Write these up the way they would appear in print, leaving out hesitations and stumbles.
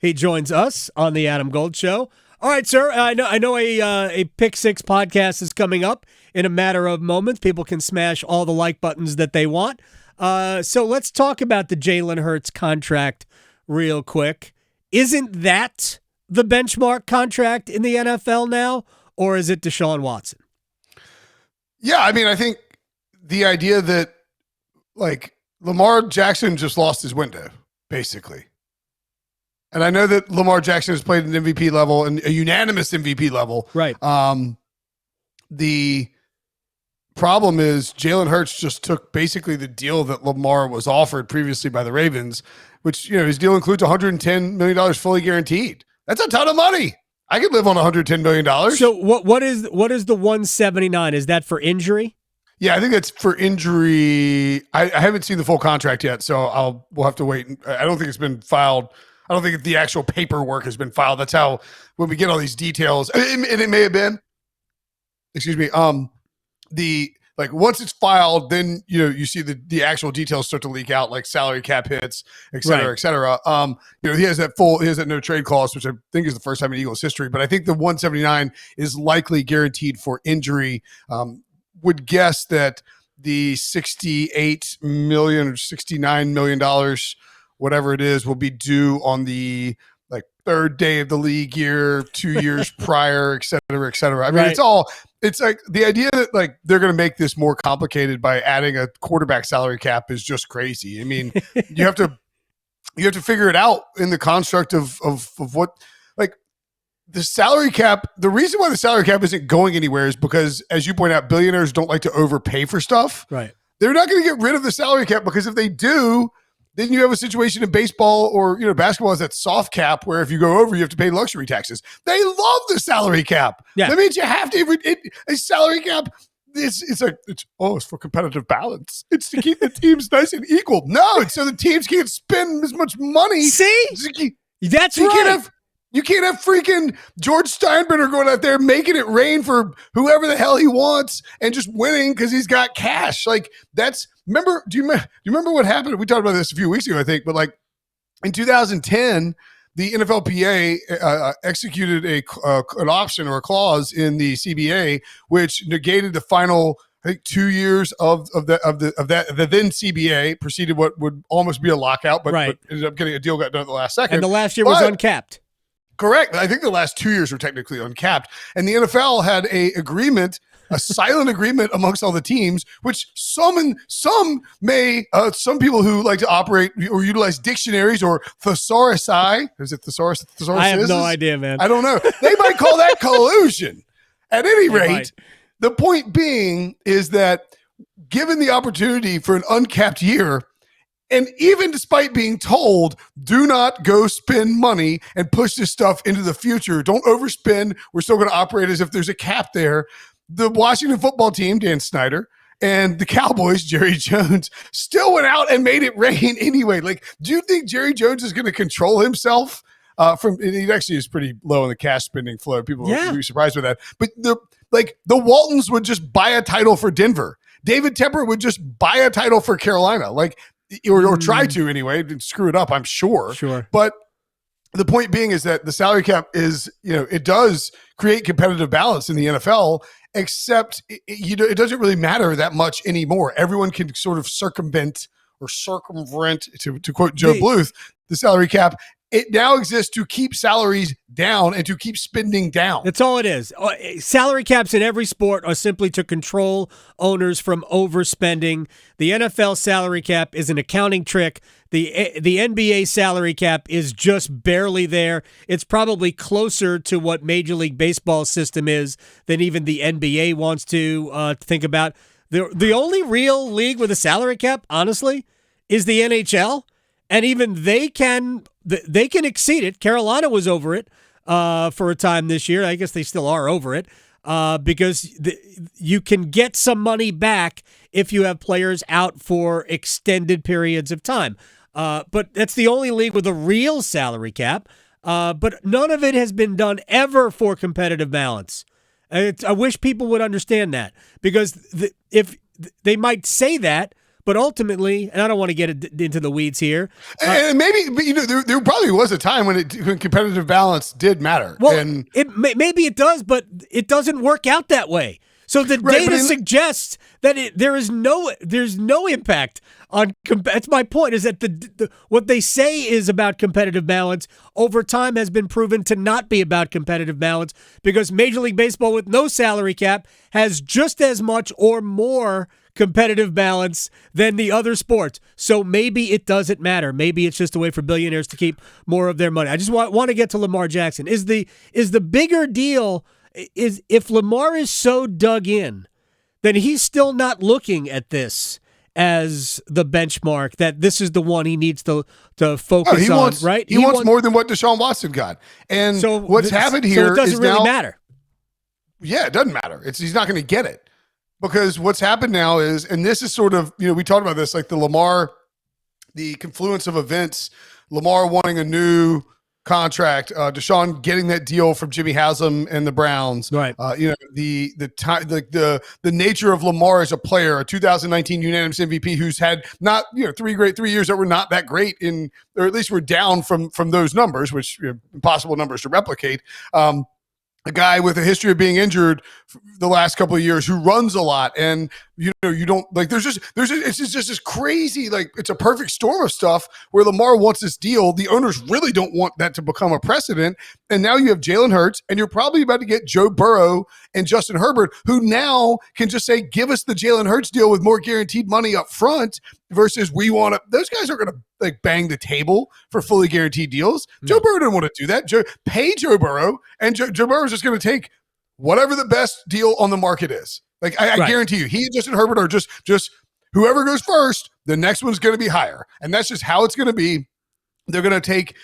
He joins us on the Adam Gold Show. All right, sir. I know a Pick Six podcast is coming up in a matter of moments. People can smash all the like buttons that they want. So let's talk about the Jalen Hurts contract real quick. Isn't that the benchmark contract in the NFL now, or is it Deshaun Watson? Yeah, I mean, I think the idea that, like, Lamar Jackson just lost his window, basically. And I know that Lamar Jackson has played an MVP level and a unanimous MVP level. Right. The problem is Jalen Hurts just took basically the deal that Lamar was offered previously by the Ravens, which, you know, his deal includes $110 million fully guaranteed. That's a ton of money. I could live on $110 million. So what is the 179? Is that for injury? Yeah, I think that's for injury. I haven't seen the full contract yet, so we'll have to wait. I don't think it's been filed. I don't think the actual paperwork has been filed. That's how, when we get all these details, and it may have been, excuse me, once it's filed, then, you know, you see the actual details start to leak out, like salary cap hits, et cetera, et cetera. You know, he has that no trade clause, which I think is the first time in Eagles history, but I think the 179 is likely guaranteed for injury. Would guess that the $68 million or $69 million, whatever it is, will be due on the third day of the league year, 2 years prior, et cetera, et cetera. I mean, it's like the idea that they're going to make this more complicated by adding a quarterback salary cap is just crazy. I mean, you have to figure it out in the construct of what, the salary cap. The reason why the salary cap isn't going anywhere is because, as you point out, billionaires don't like to overpay for stuff. Right. They're not going to get rid of the salary cap, because if they do, then you have a situation in baseball or, you know, basketball is that soft cap where if you go over, you have to pay luxury taxes. They love the salary cap. Yeah. That means you have to, a salary cap. It's for competitive balance. It's to keep the teams nice and equal. No, it's so the teams can't spend as much money. See? That's right. You can't have freaking George Steinbrenner going out there making it rain for whoever the hell he wants and just winning because he's got cash. Do you remember what happened? We talked about this a few weeks ago, I think, but in 2010, the NFLPA executed an option or a clause in the CBA which negated the final, I think, 2 years of the then CBA, preceded what would almost be a lockout, but ended up getting a deal got done at the last second. And the last year was uncapped. Correct. I think the last 2 years were technically uncapped. And the NFL had a silent agreement amongst all the teams, which some people who like to operate or utilize dictionaries or thesaurus. Is it thesaurus? I have no idea, man. I don't know. They might call that collusion. At any rate, the point being is that given the opportunity for an uncapped year, and even despite being told, do not go spend money and push this stuff into the future, don't overspend, we're still going to operate as if there's a cap there, the Washington football team, Dan Snyder, and the Cowboys, Jerry Jones, still went out and made it rain anyway. Do you think Jerry Jones is going to control himself? He actually is pretty low in the cash spending flow. People would be surprised with that. But the Waltons would just buy a title for Denver. David Tepper would just buy a title for Carolina. Or try to anyway, and screw it up, I'm sure. Sure. But the point being is that the salary cap is, you know, it does create competitive balance in the NFL, except it doesn't really matter that much anymore. Everyone can sort of circumvent, to quote Joe Bluth, the salary cap. It now exists to keep salaries down and to keep spending down. That's all it is. Salary caps in every sport are simply to control owners from overspending. The NFL salary cap is an accounting trick. The NBA salary cap is just barely there. It's probably closer to what Major League Baseball system is than even the NBA wants to think about. The only real league with a salary cap, honestly, is the NHL. And even they can exceed it. Carolina was over it for a time this year. I guess they still are over it because you can get some money back if you have players out for extended periods of time. But that's the only league with a real salary cap. But none of it has been done ever for competitive balance. I wish people would understand that, because if they might say that, But ultimately, and I don't want to get into the weeds here. And maybe, but there probably was a time when competitive balance did matter. Well, and maybe it does, but it doesn't work out that way. So the data suggests that there's no impact on. That's my point. Is that what they say is about competitive balance over time has been proven to not be about competitive balance, because Major League Baseball with no salary cap has just as much or more competitive balance than the other sports. So maybe it doesn't matter. Maybe it's just a way for billionaires to keep more of their money. I just want to get to Lamar Jackson. Is the bigger deal is if Lamar is so dug in, then he's still not looking at this as the benchmark, that this is the one he needs to focus on, right? He wants more than what Deshaun Watson got. And so what's happened here so it doesn't really matter. Yeah, it doesn't matter. He's not going to get it. Because what's happened now is, and this is sort of, we talked about this, like the confluence of events, Lamar wanting a new contract, Deshaun getting that deal from Jimmy Haslam and the Browns, right? The nature of Lamar as a player, a 2019 unanimous MVP who's had not 3 years that were not that great or at least we're down from those numbers, which impossible numbers to replicate. A guy with a history of being injured the last couple of years who runs a lot, and you don't like. It's just this crazy, like, it's a perfect storm of stuff where Lamar wants this deal. The owners really don't want that to become a precedent, and now you have Jalen Hurts, and you're probably about to get Joe Burrow and Justin Herbert, who now can just say, "Give us the Jalen Hurts deal with more guaranteed money up front." Versus we want to. Those guys are going to like bang the table for fully guaranteed deals. No. Joe Burrow didn't want to do that. Pay Joe Burrow, and Joe Burrow is just going to take whatever the best deal on the market is. Like I guarantee you, he and Justin Herbert are just whoever goes first. The next one's going to be higher, and that's just how it's going to be. They're going to take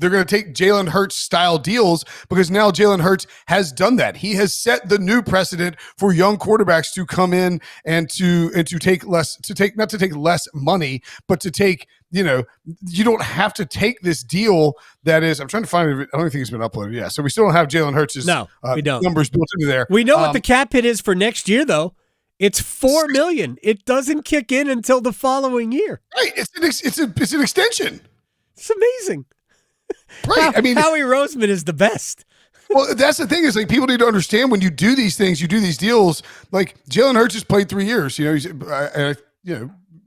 they're going to take Jalen Hurts style deals because now Jalen Hurts has done that. He has set the new precedent for young quarterbacks to come in and to take less, not to take less money, but to take, you don't have to take this deal that is, I'm trying to find it. I don't think it's been uploaded yet. So we still don't have Jalen Hurts' we don't. Numbers built into there. We know what the cap hit is for next year, though. It's $4 million. It doesn't kick in until the following year. Right. It's an extension. It's amazing. Right. Howie Roseman is the best. Well, that's the thing is, like, people need to understand when you do these things, you do these deals. Like Jalen Hurts has played 3 years.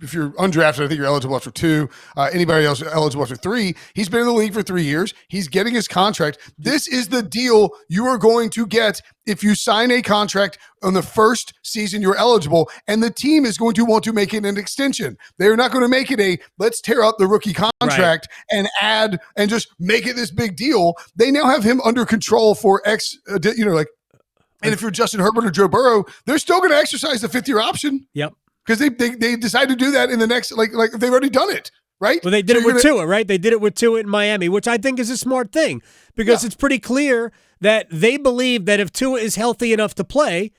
If you're undrafted, I think you're eligible after 2. Anybody else eligible after 3. He's been in the league for 3 years. He's getting his contract. This is the deal you are going to get if you sign a contract on the first season you're eligible, and the team is going to want to make it an extension. They're not going to make it let's tear up the rookie contract and add and just make it this big deal. They now have him under control for and if you're Justin Herbert or Joe Burrow, they're still going to exercise the 5th-year option. Yep. Because they decide to do that in the next, like they've already done it, right? Well, they did it with Tua, right? They did it with Tua in Miami, which I think is a smart thing because it's pretty clear that they believe that if Tua is healthy enough to play,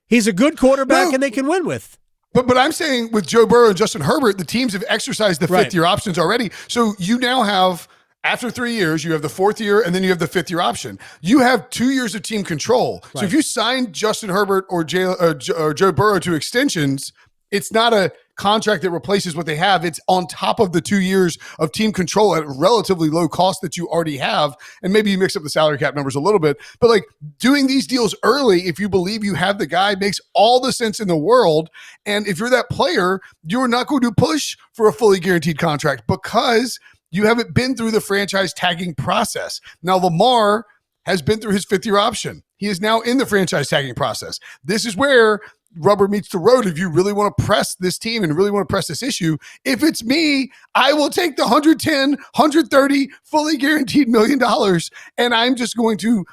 he's a good quarterback and they can win with. But I'm saying with Joe Burrow and Justin Herbert, the teams have exercised the 5th-year options already. So you now have, after 3 years, you have the 4th year, and then you have the 5th-year option. You have 2 years of team control. Right. So if you sign Justin Herbert or Joe Burrow to extensions, it's not a contract that replaces what they have. It's on top of the 2 years of team control at relatively low cost that you already have. And maybe you mix up the salary cap numbers a little bit, but like doing these deals early, if you believe you have the guy, makes all the sense in the world. And if you're that player, you're not going to push for a fully guaranteed contract because you haven't been through the franchise tagging process. Now, Lamar has been through his 5th-year option. He is now in the franchise tagging process. This is where rubber meets the road. If you really want to press this team and really want to press this issue, if it's me, I will take the 110, 130 fully guaranteed $1 million, and I'm just going to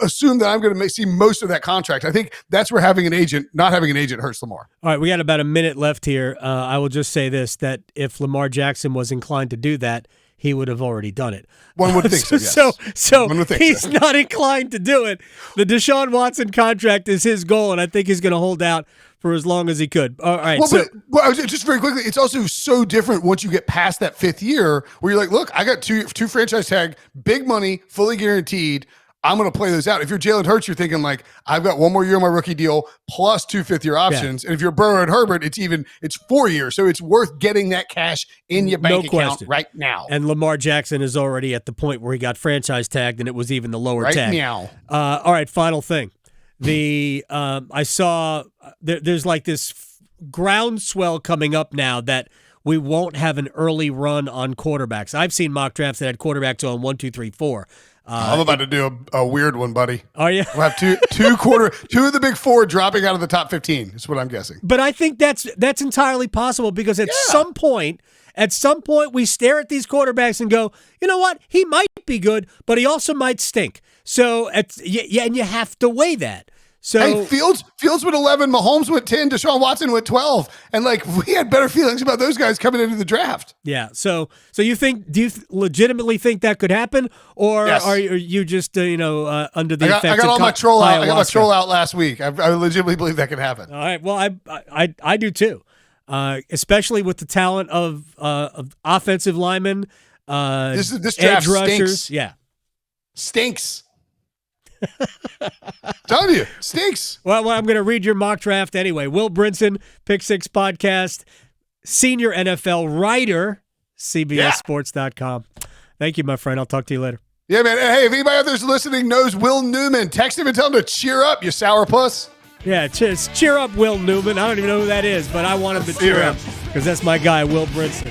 assume that I'm going to see most of that contract. I think that's where not having an agent hurts Lamar. All right, we got about a minute left here. I will just say this, that if Lamar Jackson was inclined to do that, he would have already done it. One would think so, yes. So he's not inclined to do it. The Deshaun Watson contract is his goal, and I think he's going to hold out for as long as he could. All right. Well, just very quickly, it's also so different once you get past that 5th year where you're like, look, I got two franchise tag, big money, fully guaranteed. I'm going to play those out. If you're Jalen Hurts, you're thinking like, I've got one more year on my rookie deal plus 2 fifth-year options. And if you're Burrow and Herbert, it's 4 years. So it's worth getting that cash in your bank account right now. And Lamar Jackson is already at the point where he got franchise tagged, and it was even the lower tag. Now. All right, final thing. I saw there's like this groundswell coming up now that we won't have an early run on quarterbacks. I've seen mock drafts that had quarterbacks on 1, 2, 3, 4. I'm about to do a weird one, buddy. Are you? We'll have two of the big four dropping out of the top 15 is what I'm guessing. But I think that's entirely possible because at some point we stare at these quarterbacks and go, you know what? He might be good, but he also might stink. So and you have to weigh that. So hey, Fields went 11, Mahomes went 10, Deshaun Watson went 12, and like we had better feelings about those guys coming into the draft. Yeah. So do you legitimately think that could happen, or are you just under the effects? I got all my troll out. I got my troll out last week. I legitimately believe that could happen. All right. Well, I do too, especially with the talent of offensive linemen. This draft edge rushers. Stinks. Yeah. Stinks. Telling you, stinks. Well, I'm going to read your mock draft anyway. Will Brinson, Pick Six Podcast, senior NFL writer, CBSSports.com. Thank you, my friend. I'll talk to you later. Yeah, man. Hey, if anybody out there's listening knows Will Newman, text him and tell him to cheer up, you sourpuss. Yeah, cheer up, Will Newman. I don't even know who that is, but I want him to cheer up because that's my guy, Will Brinson.